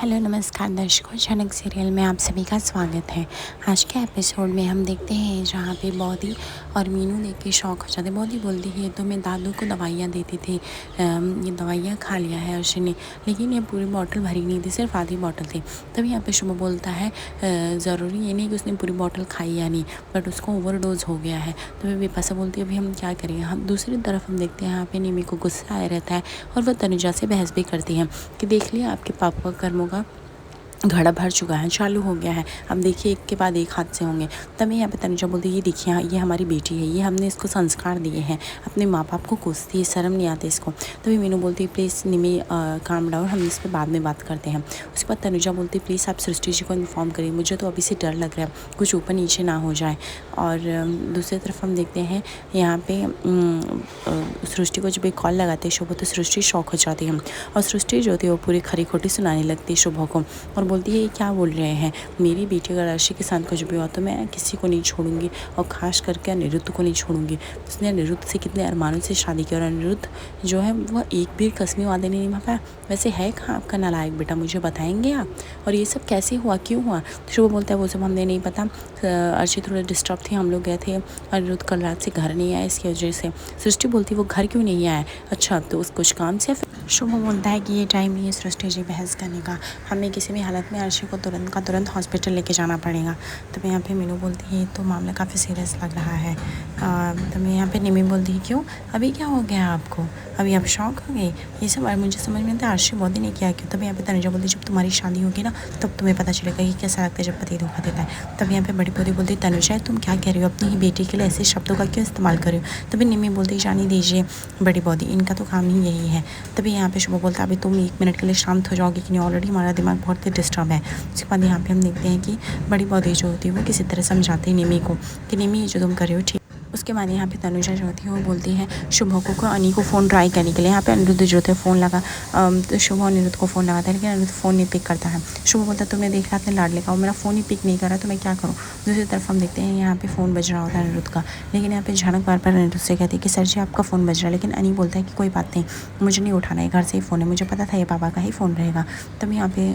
Hello नमस्कार दर्शकों, झनक सीरियल में आप सभी का स्वागत है। आज के एपिसोड में हम देखते हैं जहाँ पे बॉदी और मीनू देख के शौक हो जाते हैं। बॉदी बोलती है तो मैं दादू को दवाइयाँ देती थी, ये दवाइयाँ खा लिया है अर्शी ने, लेकिन ये पूरी बॉटल भरी नहीं थी, सिर्फ आधी बॉटल थी। तभी यहाँ पे शुभ बोलता है ज़रूरी ये नहीं कि उसने पूरी बॉटल खाई या नहीं, बट उसको ओवरडोज हो गया है। तो मैं विपाशा बोलती है अभी हम क्या करेंगे। हम दूसरी तरफ हम देखते हैं यहाँ पे निमी को गुस्सा आया रहता है और वह तनुजा से बहस भी करती है कि देख लिया आपके पापा का कर्मों का घड़ा भर चुका है, चालू हो गया है, अब देखिए एक के बाद एक हादसे होंगे। तभी यहाँ पे तनुजा बोलती है ये देखिए ये हमारी बेटी है, ये हमने इसको संस्कार दिए हैं, अपने माँ बाप को कोसती है, शर्म नहीं आती इसको। तभी मीनू बोलती है प्लीज़ निमी काम डाउन, हम इस पर बाद में बात करते हैं। उसके बाद तनुजा बोलती है प्लीज़ आप सृष्टि जी को इन्फॉर्म करिए, मुझे तो अभी से डर लग रहा है कुछ ऊपर नीचे ना हो जाए। और दूसरी तरफ हम देखते हैं यहाँ पे सृष्टि को जब एक कॉल लगाते हैं शुभ, तो सृष्टि शौक हो जाती है और सृष्टि जो थी वो पूरी खरी खोटी सुनाने लगती है शुभ को और बोलती है ये क्या बोल रहे हैं, मेरी बेटी अगर अर्शी के साथ कुछ भी हुआ तो मैं किसी को नहीं छोड़ूंगी और ख़ास करके अनिरुद्ध को नहीं छोड़ूंगी। उसने अनिरुद्ध से कितने अरमानों से शादी की और अनिरुद्ध जो है वह एक भी कसमी वादे नहीं निभा पाया। वैसे है कहाँ आपका नालायक बेटा, मुझे बताएंगे आप, और ये सब कैसे हुआ, क्यों हुआ। तो शुभ बोलता है वो सब हमने नहीं पता, अर्शी थोड़ा डिस्टर्ब थी, हम लोग गए थे, अनिरुद्ध कल रात से घर नहीं आया इसकी वजह से। सृष्टि बोलती वो घर क्यों नहीं आया, अच्छा तो उस कुछ काम से। शुभ बोलता है कि ये टाइम नहीं है सृष्टि जी बहस करने का, हमें किसी भी हालत में अर्शी को तुरंत हॉस्पिटल लेके जाना पड़ेगा। तब यहाँ पे मीनू बोलती है तो मामला काफ़ी सीरियस लग रहा है। तब यहाँ पे निमी बोलती है क्यों, अभी क्या हो गया आपको, अभी आप शौक हो गई, ये सब मुझे समझ में आता है अर्शी बॉडी ने किया क्यों। तब यहाँ पे तनुजा बोलती है जब तुम्हारी शादी होगी ना तब तुम्हें पता चलेगा कि कैसा लगता है जब पति धोखा देता है। तब यहाँ पे बड़ी बूढ़ी बोलती है तनुजा तुम क्या कह रही हो, अपनी ही बेटी के लिए ऐसे शब्दों का क्यों इस्तेमाल कर रही हो। तभी निमी बोलती है जाने दीजिए बड़ी बॉडी, इनका तो काम ही यही है। तभी यहाँ पे शुभ बोलता है अभी तुम 1 मिनट के लिए शांत हो जाओगी कि नहीं, ऑलरेडी हमारा दिमाग बहुत डिस्टर्ब है। उसके बाद यहाँ पे हम देखते हैं कि बड़ी बॉडी जो होती है वो किसी तरह समझाती है निमी को कि निमी ये जो तुम कर रहे हो ठीक। उसके बाद यहाँ पे तनुजा जो होती है वो बोलती है शुभ को अनी को फ़ोन ट्राई करने के लिए। यहाँ पे अनिरुद्ध जो थे फ़ोन लगा, तो शुभ अनिरुद्ध को फ़ोन लगाता है लेकिन अनिरुद्ध फ़ोन नहीं पिक करता है। शुभ बोलता है तुमने देखा अपने लाडले का, वो मेरा फ़ोन ही पिक नहीं कर रहा तो मैं क्या करूँ। दूसरी तरफ हम देखते हैं यहाँ पे फ़ोन बज रहा होता है अनिरुद्ध का, लेकिन यहाँ पे झनक बार बार अनिरुद्ध से कहती है कि सर जी आपका फ़ोन बज रहा है, लेकिन अनी बोलता है कि कोई बात नहीं, मुझे नहीं उठाना है, घर से ही फ़ोन है, मुझे पता था ये पापा का ही फ़ोन रहेगा। तब यहाँ पे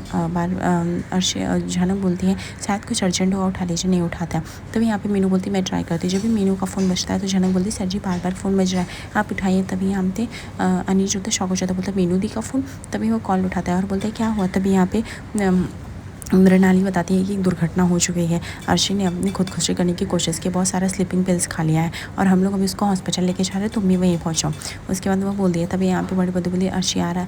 झनक बोलती है शायद कुछ अर्जेंट होगा, उठा लीजिए, नहीं उठाता। तभी यहाँ पे मीनू बोलती मैं ट्राई करती, जब भी मीनू का फ़ोन बजता है तो झनक बोलती सर जी बार बार फ़ोन बज रहा है आप उठाइए। तभी यहाँ पे अनी जो था शौक हो जाता है, बोलता मीनू दी का फ़ोन। तभी वो कॉल उठाता है और बोलता है क्या हुआ। तभी यहाँ पे मृणाली बताती है कि एक दुर्घटना हो चुकी है, अर्शी ने अपनी खुदकुशी करने की कोशिश की, बहुत सारा स्लीपिंग पिल्स खा लिया है और हम लोग अभी उसको हॉस्पिटल लेके जा रहे हैं, तुम भी वहीं पहुँचो। उसके बाद वो बोल दिया। तभी यहाँ पे बड़ी बूढ़ी बोली अर्शी आ रहा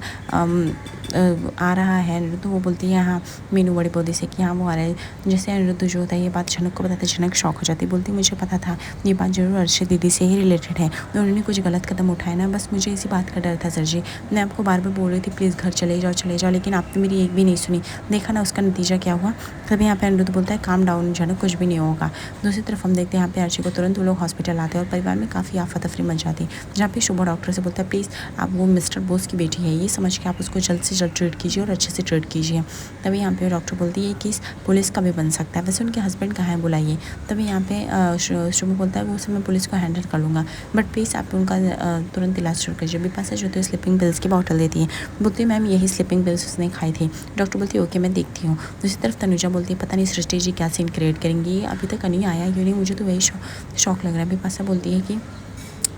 है, तो वो बोलती है हाँ मीनू बड़ी बूढ़ी से कि हाँ वो आ रहा है। जैसे अनिरुद्ध जो होता है ये बात झनक को बताते, झनक शौक हो जाती, बोलती मुझे पता था ये बात जरूर अर्शी दीदी से ही रिलेटेड है, उन्होंने कुछ गलत कदम उठाया ना, बस मुझे इसी बात का डर था सर जी, मैं आपको बार बार बोल रही थी प्लीज़ घर चले जाओ, लेकिन आपने मेरी एक भी नहीं सुनी, देखा ना उसका नतीजा क्या हुआ। तभी यहाँ पे अनिरुद्ध बोलता है काम डाउन झनक, कुछ भी नहीं होगा। दूसरी तरफ हम देखते हैं यहाँ पे अर्शी को तुरंत वो लोग हॉस्पिटल आते हैं और परिवार में काफ़ी आफा तफरी मच जाती है, जहाँ पे शुभ डॉक्टर से बोलता है प्लीज़ आप वो मिस्टर बोस की बेटी है ये समझ के आप उसको जल्द से जल्द ट्रीट कीजिए और अच्छे से ट्रीट कीजिए। तभी यहाँ पे डॉक्टर बोलती है केस पुलिस का भी बन सकता है, वैसे उनके हस्बैंड कहाँ है बुलाइए। तभी यहाँ पे शुभ बोलता है वो सब मैं पुलिस को हैंडल कर लूँगा, बट प्लीज़ आप उनका तुरंत इलाज शुरू कीजिए। विपाशा जो होती है स्लीपिंग पिल्स की बॉटल देती है, बोलती है मैम यही स्लीपिंग पिल्स उसने खाई थी। डॉक्टर बोलती है ओके मैं देखती हूँ। दूसरी तरफ तनुजा बोलती है पता नहीं सृष्टि जी क्या सीन क्रिएट करेंगी, अभी तक नहीं आया क्यों नहीं, मुझे तो वही शौक लग रहा है। विपाशा बोलती है कि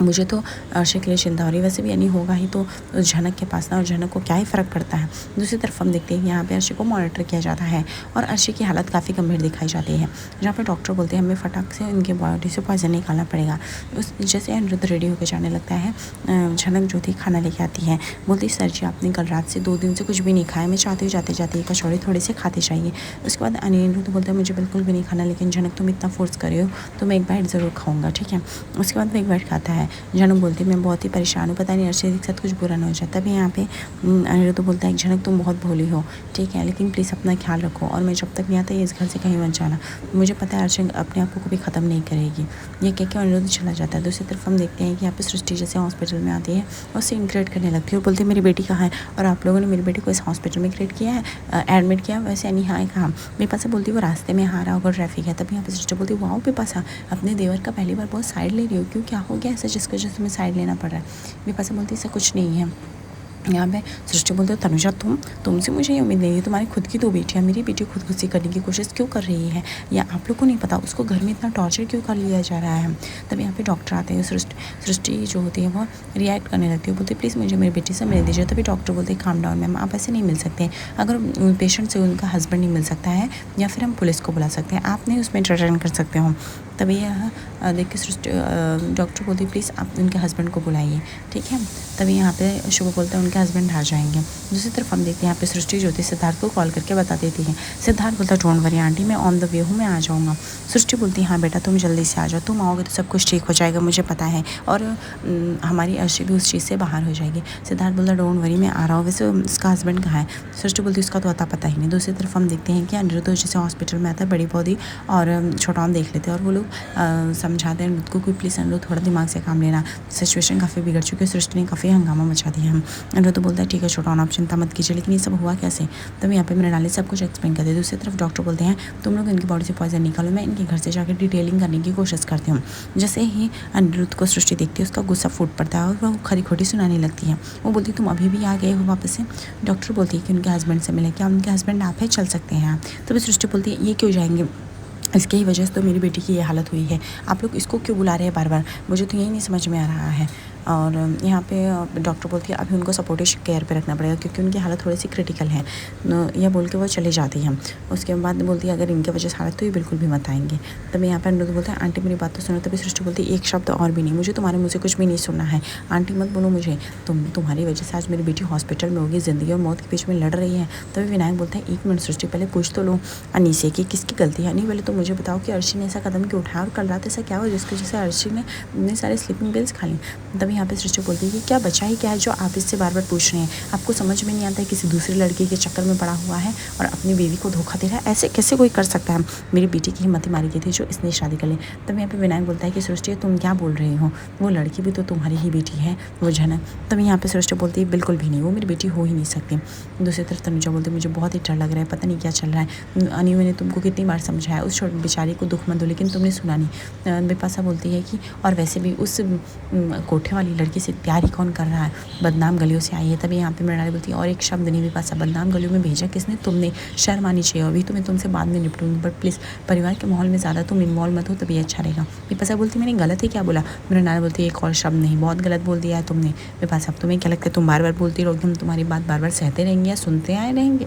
मुझे तो अर्शी के लिए चिंता हो रही है, वैसे भी यानी होगा ही तो झनक के पास ना, और झनक को क्या ही फ़र्क पड़ता है। दूसरी तरफ हम देखते हैं यहाँ पे अर्शी को मॉनिटर किया जाता है और अर्शी की हालत काफ़ी गंभीर दिखाई जाती है, जहाँ पे डॉक्टर बोलते हैं हमें फटाक से उनके बॉडी से पॉइजन निकालना पड़ेगा। उस जैसे अनिरुद्ध रेडी होकर जाने लगता है, झनक जो थी खाना लेके आती है, बोलती सर जी आपने कल रात से 2 दिन से कुछ भी नहीं खाया, मैं चाहती हूँ जाते जाते कचौड़ी थोड़ी से खाते चाहिए। उसके बाद अनिरुद्ध बोलता है मुझे बिल्कुल भी नहीं खाना, लेकिन झनक तुम इतना फोर्स कर रहे हो तो मैं एक बाइट ज़रूर खाऊँगा, ठीक है। उसके बाद वो एक बाइट खाता है। झनक बोलती मैं बहुत ही परेशान हूँ, पता नहीं अर्शी के साथ कुछ बुरा ना हो जाए। तभी यहाँ पे अनिरुद्ध बोलता है झनक तुम बहुत भोली हो, ठीक है, लेकिन प्लीज़ अपना ख्याल रखो और मैं जब तक नहीं आता ये इस घर से कहीं मत जाना, मुझे पता है अर्शी अपने आप को कभी ख़त्म नहीं करेगी। ये कह के अनिरुद्ध चला जाता है। दूसरी तरफ हम देखते हैं कि यहाँ पे सृष्टि जैसे हॉस्पिटल में आती है और उससे इंक्रेट करने लगती है और बोलती है मेरी बेटी कहाँ है और आप लोगों ने मेरी बेटी को इस हॉस्पिटल में क्रिएट किया है, एडमिट किया, वैसे यानी हाँ कहाँ। मेरे पास बोलती है वो रास्ते में आ रहा होगा, ट्रैफिक है। तभी यहाँ पे सृष्टि बोलती है वाओ विपाशा अपने देवर का पहली बार बहुत साइड ले रही हो, क्यों क्या हो गया ऐसा जिसकी वजह से तुम्हें साइड लेना पड़ रहा है। विपाशा बोलती है ऐसा कुछ नहीं है, यहाँ पे सृष्टि बोलते हैं तनुजा तुमसे मुझे ये उम्मीद नहीं है, तुम्हारी खुद की दो बेटियाँ, मेरी बेटी खुदकुशी करने की कोशिश क्यों कर रही है, या आप लोग को नहीं पता उसको घर में इतना टॉर्चर क्यों कर लिया जा रहा है। तब यहाँ पे डॉक्टर आते हैं, सृष्टि जो होती है वो रिएक्ट करने लगती है, बोलते प्लीज़ मुझे मेरी बेटी से मिल दीजिए। तभी डॉक्टर बोलते हैं काम डाउन मैम, आप ऐसे नहीं मिल सकते, अगर पेशेंट से उनका हस्बैंड नहीं मिल सकता है या फिर हम पुलिस को बुला सकते हैं, आप नहीं उसमें इंटरवेन कर सकते हो। तभी यह देख के सृष्टि डॉक्टर बोलती प्लीज़ आप उनके हस्बैंड को बुलाइए, ठीक है। तभी यहाँ पे शुभ बोलते हैं उनके हस्बैंड आ जाएंगे। दूसरी तरफ हम देखते हैं यहाँ पे सृष्टि जो थी सिद्धार्थ को कॉल करके बता देती है। सिद्धार्थ बोलता है डोंट वरी आंटी, मैं ऑन द वे हूँ, मैं आ जाऊँगा। सृष्टि बोलती है हाँ बेटा तुम जल्दी से आ जाओ, तुम आओगे तो सब कुछ ठीक हो जाएगा, मुझे पता है, और हमारी अर्शी भी उस चीज़ से बाहर हो जाएगी। सिद्धार्थ बोलता डोंट वरी मैं आ रहा हूँ, वैसे उसका हस्बैंड कहाँ है। सृष्टि बोलती उसका तो आता पता ही नहीं। दूसरी तरफ हम देखते हैं कि अनिरुद्ध जैसे हॉस्पिटल में आता है, बड़ी पौधी और छोटान देख लेते हैं और वो लोग समझाते हैं अनिरुद्ध को कि प्लीज़ अनिरुद्ध थोड़ा दिमाग से काम लेना, सिचुएशन काफ़ी बिगड़ चुकी है, सृष्टि ने काफ़ी हंगामा मचा दिया है। अनिरुद्ध तो बोलता है ठीक है छोटान आप चिंता मत कीजिए, लेकिन ये सब हुआ कैसे। तब यहाँ पे मृणाली सब कुछ एक्सप्लेन करते हैं। दूसरी तरफ डॉक्टर बोलते हैं तुम लोग इनकी बॉडी से पॉइजन निकालो, मैं इनके घर से जाकर डिटेलिंग करने की कोशिश करती हूँ। जैसे ही अनिरुद्ध को सृष्टि देखती है उसका गुस्सा फूट पड़ता है और वह खरी खोटी सुनाने लगती है। वो बोलती तुम अभी भी आ गए हो वापस से। डॉक्टर बोलती है कि उनके हस्बैंड से मिले, क्या उनके हस्बैंड आप है, चल सकते हैं। तभी सृष्टि बोलती है ये क्यों जाएंगे, इसकी ही वजह से तो मेरी बेटी की ये हालत हुई है, आप लोग इसको क्यों बुला रहे हैं बार बार, मुझे तो यही नहीं समझ में आ रहा है। और यहाँ पे डॉक्टर बोलती है अभी उनको सपोर्टिव केयर पे रखना पड़ेगा क्योंकि उनकी हालत थोड़ी सी क्रिटिकल है। यह बोल के वो चली जाती है। उसके बाद बोलती है अगर इनके वजह से हालत तो ये बिल्कुल भी मत आएंगे। तभी यहाँ पे अनिरुद्ध बोलते हैं आंटी मेरी बात तो सुनो। तभी सृष्टि बोलती है एक शब्द और भी नहीं, मुझे तुम्हारे मुझे कुछ भी नहीं सुनना है, आंटी मत बोलो मुझे, तुम्हारी वजह से आज मेरी बेटी हॉस्पिटल में होगी, ज़िंदगी और मौत के बीच में लड़ रही है। तभी विनायक बोलता है एक मिनट सृष्टि पहले पूछ तो लो अनी से कि किसकी गलती है। नहीं पहले तो मुझे बताओ कि अर्शी ने ऐसा कदम क्यों उठाया और कल रात ऐसा क्या हुआ जिसकी वजह से अर्शी ने इतने सारे स्लीपिंग पिल्स खा ली। तभी यहाँ पे सृष्टि बोलती है कि क्या बचा ही क्या है जो आप इससे बार बार पूछ रहे हैं, आपको समझ में नहीं आता है किसी दूसरी लड़की के चक्कर में पड़ा हुआ है और अपनी बीवी को धोखा दे रहा है, ऐसे कैसे कोई कर सकता है। मेरी बेटी की हिम्मत मारी गई थी जो इसने शादी कर ली। तब यहाँ पे विनायक बोलता है कि सृष्टि तुम क्या बोल रही हो, वो लड़की भी तो तुम्हारी ही बेटी है वो झनक। तभी यहाँ पे सृष्टि बोलती है बिल्कुल भी नहीं, वो मेरी बेटी हो ही नहीं सकती। दूसरी तरफ तनुजा बोलती है मुझे बहुत ही डर लग रहा है, पता नहीं क्या चल रहा है, अनियो ने तुमको कितनी बार समझाया उस छोटी बेचारी को दुख मत दो, लेकिन तुमने सुना नहीं। बिपाशा बोलती है कि और वैसे भी उस कोठे वाली लड़की से प्यार ही कौन कर रहा है, बदनाम गलियों से आई है। तभी यहाँ पे मृणाली बोलती है और एक शब्द नहीं बिपाशा, बदनाम गलियों में भेजा किसने, तुमने, शर्म आनी चाहिए, अभी तो मैं तुमसे बाद में निपटूंगी, बट प्लीज़ परिवार के माहौल में ज़्यादा तुम इन्वॉल्व मत हो तभी अच्छा रहेगा। बिपाशा बोलती मैंने गलत ही क्या बोला। मृणाली बोलती है एक और शब्द नहीं, बहुत गलत बोल दिया है तुमने। बिपाशा तुम्हें क्या लगता है तुम बार बार बोलती रहोगी, हम तुम्हारी बात बार बार सहते रहेंगे या सुनते आए रहेंगे,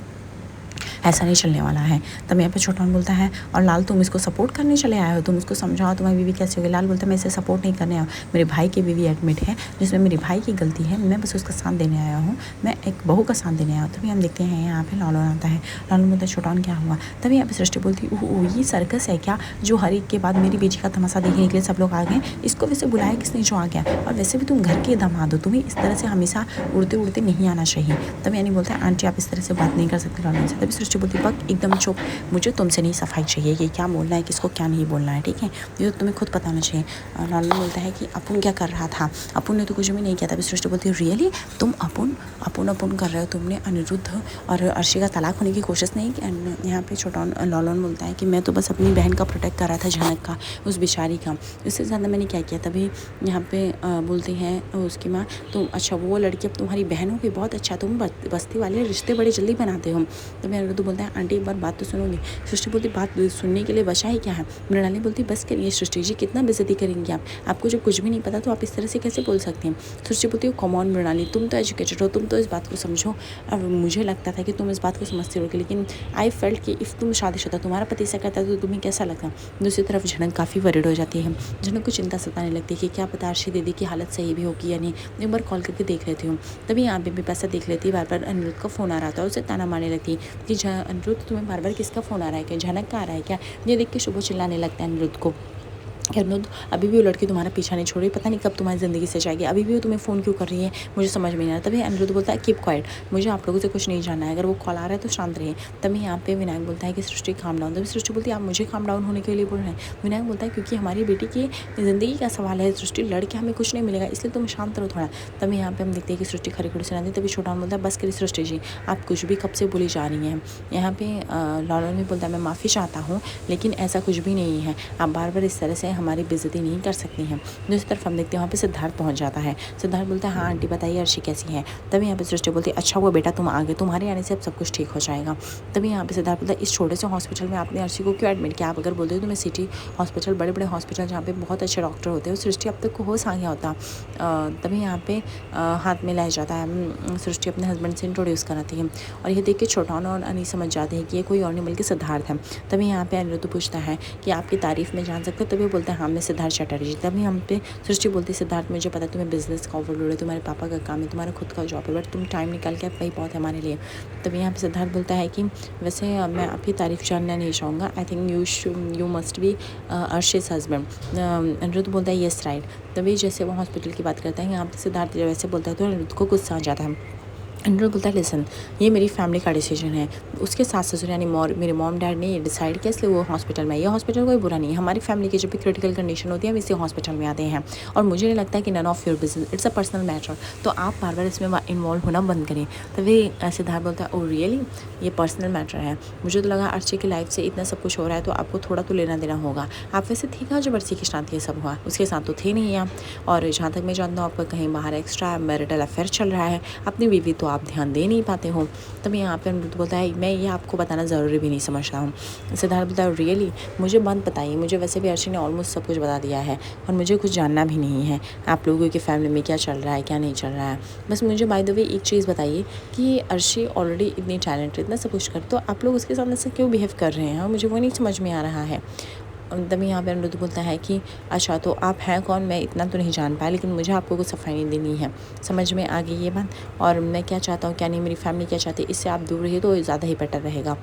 ऐसा नहीं चलने वाला है। तब यहाँ पे छोटान बोलता है और लाल तुम इसको सपोर्ट करने चले आए हो, तुम उसको समझाओ तुम्हारी बीवी कैसे होगी। लाल बोलता है मैं इसे सपोर्ट नहीं करने आया, मेरे भाई की बीवी एडमिट है जिसमें मेरी भाई की गलती है, मैं बस उसका साथ देने आया हूँ, मैं एक बहू का साथ देने आया हूँ। तभी हम देखते हैं यहाँ पे लालन आता है। लालन बोलता है छोटान क्या हुआ। तभी यहाँ पे सृष्टि बोलती है ये सर्कस है क्या जो हर एक के बाद मेरी बेटी का तमाशा देखने के लिए सब लोग आ गए, इसको वैसे बुलाया किसने जो आ गया, और वैसे भी तुम घर के दामाद हो, तुम्हें इस तरह से हमेशा उड़ते उड़ते नहीं आना चाहिए। तभी यानी बोलता है आंटी आप इस तरह से बात नहीं कर सकते लालन से। तभी सृष्टि बोलती है एकदम चुप, मुझे तुमसे नहीं सफाई चाहिए कि क्या बोलना है किसको क्या नहीं बोलना है, ठीक है, ये तो तुम्हें खुद पता होना चाहिए। लालन बोलता है कि अपुन क्या कर रहा था, अपुन ने तो कुछ भी नहीं किया था। अभी सृष्टि बोलती है रियली तुम अपुन अपुन अपुन कर रहे हो, तुमने अनिरुद्ध और अर्शी का तलाक होने की कोशिश नहीं की। यहाँ पे छोटा लालन बोलता है कि मैं तो बस अपनी बहन का प्रोटेक्ट कर रहा था, झनक का, उस बेचारी का, इससे ज़्यादा मैंने क्या किया। तभी यहाँ पे बोलती है उसकी माँ तुम अच्छा वो लड़की अब तुम्हारी बहन होगी, बहुत अच्छा, तुम बस्ती वाले रिश्ते बड़े जल्दी बनाते हो। तभी अनिरुद्ध बोलता है आंटी एक बार बात तो सुनोगे। सृष्टि बोलती बात सुनने के लिए बचा ही क्या है। मृणाली बोलती बस करिए सृष्टि जी, कितना बेइज्जती करेंगे आप, आपको जब कुछ भी नहीं पता तो आप इस तरह से कैसे बोल सकते हैं। सृष्टि बोलती है कॉम ऑन मृणाली, तुम तो एजुकेटेड हो, तुम तो इस बात को समझो, और मुझे लगता था कि तुम इस बात को समझते रहोगे, लेकिन आई फेल्ट कि इफ़ तुम शादीशुदा तुम्हारा पति ऐसा करता तो तुम्हें कैसा लगता। दूसरी तरफ झनक काफ़ी वरिड हो जाती है, झनक को चिंता सताने लगती है कि क्या पता अर्शी दीदी की हालत सही भी होगी या नहीं, एक बार कॉल करके देख लेती हूँ। तभी यहाँ पे भी पैसा देख लेती है, बार बार अनिरुद्ध का फ़ोन आ रहा था, उसे ताना मारने लगती है कि अनिरुद्ध तुम्हें बार बार किसका फ़ोन आ रहा है, क्या झनक का आ रहा है क्या। ये देख के शुभ चिल्लाने लगता है अनिरुद्ध को, अनिरुद्ध अभी भी वो लड़की तुम्हारा पीछा नहीं छोड़ रही, पता नहीं कब तुम्हारी ज़िंदगी से जाएगी, अभी भी वो तुम्हें फ़ोन क्यों कर रही है, मुझे समझ में नहीं आ रहा। तभी अनिरुद्ध बोलता है कीप क्वाइट, मुझे आप लोगों से कुछ नहीं जानना है, अगर वो कॉल आ रहा है तो शांत रहिए। तभी यहाँ पे विनायक बोलता है कि सृष्टि काम डाउन। तभी सृष्टि बोलती है आप मुझे काम डाउन होने के लिए बोल रहे हैं। विनायक बोलता है क्योंकि हमारी बेटी की ज़िंदगी का सवाल है सृष्टि, लड़के हमें कुछ नहीं मिलेगा, इसलिए तुम शांत रहो थोड़ा। तभी यहाँ पे हम देखते हैं कि सृष्टि खड़ी खड़ी सुनाती है। तभी छोटा बोलता है बस करिए सृष्टि जी, आप कुछ भी कब से बोली जा रही हैं। यहाँ पे लालन भी बोलता है मैं माफ़ी चाहता हूँ, लेकिन ऐसा कुछ भी नहीं है, आप बार बार इस तरह से हमारी बेइज्जती नहीं कर सकती हैं। दूसरी तरफ हम देखते हैं वहाँ पे सिद्धार्थ पहुँच जाता है। सिद्धार्थ बोलता है हाँ आंटी बताइए अर्शी कैसी है। तभी यहाँ पे सृष्टि बोलती है अच्छा हुआ बेटा तुम आ गए, तुम्हारे आने से अब सब कुछ ठीक हो जाएगा। तभी यहाँ पे सिद्धार्थ बोलता है इस छोटे से हॉस्पिटल में आपने अर्शी को क्यों एडमिट किया? आप अगर बोलते हो तो मैं सिटी हॉस्पिटल, बड़े बड़े हॉस्पिटल जहाँ पे बहुत अच्छे डॉक्टर होते हैं, सृष्टि अब तक को होश आ गया होता। तभी यहाँ पे हाथ में ला जाता है। सृष्टि अपने हस्बैंड से इंट्रोड्यूस कराती है और ये देख के छोटाना और अनी समझ जाते हैं कि ये कोई और नहीं बल्कि सिद्धार्थ है। तभी यहाँ पे अनिरुद्ध पूछता है कि आपकी तारीफ में जान सकते हो? तभी बोलते हैं हाँ मैं सिद्धार्थ चटर्जी। तभी हम पे सृष्टि बोलती है सिद्धार्थ मुझे पता है तुम्हें बिजनेस का ओवरलोड है, तुम्हारे पापा का काम है, तुम्हारा खुद का जॉब है, बट तुम टाइम निकाल के वही बहुत है हमारे लिए। तभी यहाँ पे सिद्धार्थ बोलता है कि वैसे मैं आपकी तारीफ जानना नहीं चाहूँगा, I think you must be Arshi's husband. Aniruddh बोलता है येस राइट। तभी जैसे वो हॉस्पिटल की बात करता है यहाँ पे सिद्धार्थ वैसे बोलता है तो अनिरुद्ध को गुस्सा आ जाता है। अनिरुद्ध बोलता है लिसन ये मेरी फैमिली का डिसीजन है, उसके सास ससुर यानी मेरे मॉम डैड ने ये डिसाइड किया इसलिए वो हॉस्पिटल में। ये हॉस्पिटल कोई बुरा नहीं है, हमारी फैमिली की जब भी क्रिटिकल कंडीशन होती है हम इसी हॉस्पिटल में आते हैं और मुझे नहीं लगता है कि none of your business, it's a personal matter, तो आप बार बार इसमें इन्वॉल्व होना बंद करें। तभी सिद्धार्थ बोलता है ओ रियली ये पर्सनल मैटर है, मुझे तो लगा अर्शी की लाइफ से इतना सब कुछ हो रहा है तो आपको थोड़ा तो लेना देना होगा। आप वैसे थे कहाँ जब अर्शी के साथ ये सब हुआ, उसके साथ तो थे नहीं आप, और जहाँ तक मैं जानता हूँ आपका कहीं बाहर एक्स्ट्रा मैरिटल अफेयर चल रहा है, अपनी बीवी तो आप ध्यान दे नहीं पाते हो। तभी यहाँ पे अनिरुद्ध बोलता है मैं ये आपको बताना ज़रूरी भी नहीं समझता हूँ। सिद्धार्थ बोलता है रियली मुझे मत बताइए, मुझे वैसे भी अर्शी ने ऑलमोस्ट सब कुछ बता दिया है और मुझे कुछ जानना भी नहीं है आप लोगों की फैमिली में क्या चल रहा है क्या नहीं चल रहा है। बस मुझे बाय द वे एक चीज़ बताइए कि अर्शी ऑलरेडी इतनी टैलेंटेड, इतना सब कुछ कर, तो आप लोग उसके साथ ऐसे क्यों बिहेव कर रहे हैं, मुझे वो नहीं समझ में आ रहा है। तभी यहाँ पे अनिरुद्ध बोलता है कि अच्छा तो आप हैं कौन, मैं इतना तो नहीं जान पाया, लेकिन मुझे आपको कुछ सफाई नहीं देनी है, समझ में आ गई ये बात, और मैं क्या चाहता हूँ क्या नहीं, मेरी फैमिली क्या चाहती है, इससे आप दूर रहिए तो ज़्यादा ही बेटर रहेगा।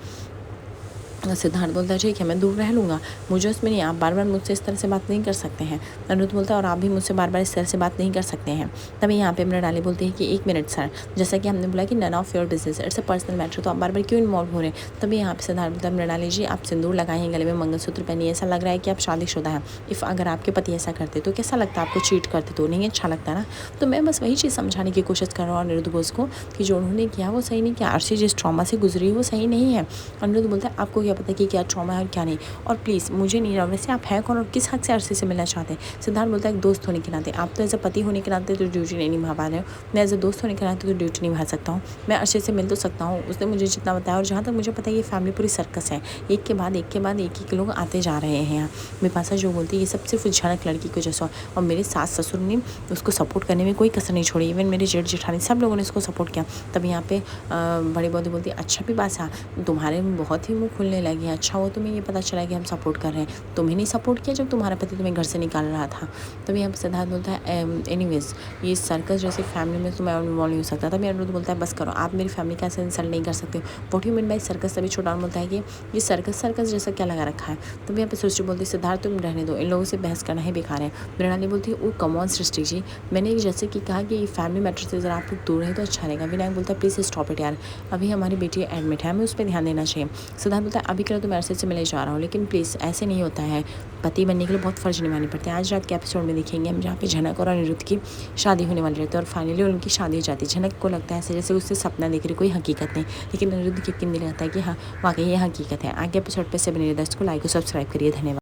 सिद्धार्थ बोलता है ठीक है मैं दूर रह लूँगा, मुझे उसमें नहीं, आप बार बार मुझसे इस तरह से बात नहीं कर सकते हैं। अनिरुद्ध बोलता है और आप भी मुझसे बार बार इस तरह से बात नहीं कर सकते हैं। तभी यहाँ पे मृणाली बोलती है कि एक मिनट सर, जैसा कि हमने बोला कि none of your business, it's a personal matter, तो आप बार बार क्यों इन्वॉल्व हो रहे हैं। तभी यहाँ पे सिद्धार्थ बोलता है मृणाली जी आप सिंदूर लगाए हैं, गले में मंगलसूत्र पहनिए, ऐसा लग रहा है कि आप शादीशुदा हैं। इफ़ अगर आपके पति ऐसा करते तो कैसा लगता, आपको चीट करते तो नहीं अच्छा लगता ना। तो मैं बस वही चीज़ समझाने की कोशिश कर रहा हूँ अनिरुद्ध बोस को कि जो उन्होंने किया वो सही नहीं किया, अर्शी जिस ट्रॉमा से गुजरी वो सही नहीं है। अनिरुद्ध बोलता है आपको क्या पता कि क्या ट्रॉमा है और क्या नहीं, और प्लीज़ मुझे नहीं रहा वैसे आप हैं कौन और किस हक से अर्शी से मिलना चाहते हैं। सिद्धार्थ बोलता है एक दोस्त होने के नाते, आप तो एज अ पति होने के नाते तो ड्यूटी नहीं निभा पा रहे हो, मैं एज अ दोस्त होने के नाते तो ड्यूटी निभा सकता हूँ, मैं अर्शी से मिल तो सकता हूँ, उसने मुझे जितना बताया, और जहाँ तक मुझे पता है ये फैमिली पूरी सर्कस है, एक के बाद एक लोग आते जा रहे हैं यहाँ। बिपाशा जो बोलती है ये सब सिर्फ झलक लड़की को जैसा, और मेरे सास ससुर ने उसको सपोर्ट करने में कोई कसर नहीं छोड़ी, इवन मेरे जेठ जेठानी सब लोगों ने उसको सपोर्ट किया। तब यहाँ पे बड़ी बौदी बोलती अच्छा बिपाशा तुम्हारे में बहुत ही मुँह खुलने लगी है, अच्छा वो तुम्हें ये पता चला कि हम सपोर्ट कर रहे हैं, तुम्हें नहीं सपोर्ट किया जब तुम्हारा पति तुम्हें घर से निकाल रहा था। तभी यहाँ पर सिद्धार्थ बोलता है एनीवेज ये सर्कस जैसे फैमिली में तो मैं इन्वॉल्व नहीं हो सकता। तभी अनिरुद्ध बोलता है बस करो, आप मेरी फैमिली का ऐसे इंसल्ट नहीं कर सकते, what you mean by circus. तभी छोटा बोलता है कि ये सर्कस जैसा क्या लगा रखा है। तभी यहाँ पे सृष्टि बोलती है सिद्धार्थ तुम रहने दो, इन लोगों से बहस करना ही बेकार है। मृणाली बोलती है ओ कम ऑन सृष्टि जी, मैंने जैसे कि कहा कि फैमिली मैटर से ज़रा आप लोग दूर रहें तो अच्छा रहेगा। विनायक बोलता है प्लीज़ स्टॉप इट यार, अभी हमारी बेटी एडमिट है, हमें उस पर ध्यान देना चाहिए। सिद्धार्थ बोलता है अभी करो तो मैं अर्शी से मिलने जा रहा हूँ, लेकिन प्लीज़ ऐसे नहीं होता है, पति बनने के लिए बहुत फ़र्ज निभाने पड़ते हैं। आज रात के एपिसोड में देखेंगे हम जहाँ पे झनक और अनिरुद्ध की शादी होने वाली रहती है और फाइनली उनकी शादी हो जाती है। झनक को लगता है ऐसे जैसे उससे सपना देख रही कोई हकीकत नहीं, लेकिन अनिरुद्ध की यकीन दिलाता है कि हाँ वाकई ये हकीकत है। आगे एपिसोड पे से बने दर्शकों को लाइक और सब्सक्राइब करिए। धन्यवाद।